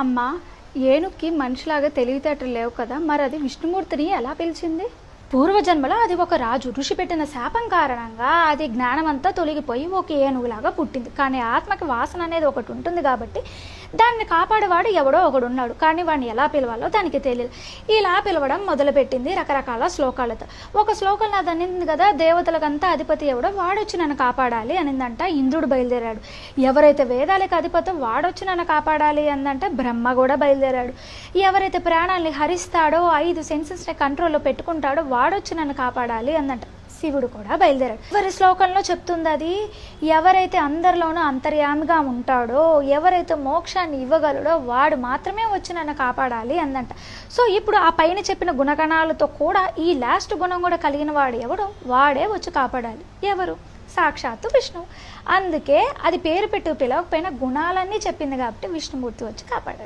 అమ్మా, ఏనుక్కి మనిషిలాగా తెలివితేటలు లేవు కదా, మరి అది విష్ణుమూర్తిని ఎలా పిలిచింది? పూర్వజన్మలో అది ఒక రాజు ఋషి పెట్టిన శాపం కారణంగా అది జ్ఞానం అంతా తొలగిపోయి ఒక ఏనుగులాగా పుట్టింది. కానీ ఆత్మకి వాసన అనేది ఒకటి ఉంటుంది కాబట్టి దాన్ని కాపాడేవాడు ఎవడో ఒకడు ఉన్నాడు. కానీ వాడిని ఎలా పిలవాలో దానికి తెలియదు. ఇలా పిలవడం మొదలుపెట్టింది రకరకాల శ్లోకాలతో. ఒక శ్లోకం నాది అనింది కదా, దేవతలకంతా అధిపతి ఎవడో వాడొచ్చి నన్ను కాపాడాలి అనిందంట. ఇంద్రుడు బయలుదేరాడు. ఎవరైతే వేదాలకు అధిపతో వాడొచ్చి నన్ను కాపాడాలి అందంటే బ్రహ్మ కూడా బయలుదేరాడు. ఎవరైతే ప్రాణాలని హరిస్తాడో 5 సెన్సెస్ని కంట్రోల్లో పెట్టుకుంటాడో వాడొచ్చి నన్ను కాపాడాలి అందంట. శివుడు కూడా బయలుదేరాడు. ఎవరి శ్లోకంలో చెప్తుంది అది, ఎవరైతే అందరిలోనూ అంతర్యామిగా ఉంటాడో, ఎవరైతే మోక్షాన్ని ఇవ్వగలడో వాడు మాత్రమే వచ్చి నన్ను కాపాడాలి అందంట. సో ఇప్పుడు ఆ పైన చెప్పిన గుణగణాలతో కూడా ఈ లాస్ట్ గుణం కూడా కలిగిన వాడు ఎవడో వాడే వచ్చి కాపాడాలి. ఎవరు? సాక్షాత్తు విష్ణువు. అందుకే అది పేరు పెట్టు పిలవకపోయినా గుణాలన్నీ చెప్పింది కాబట్టి విష్ణుమూర్తి వచ్చి కాపాడాడు.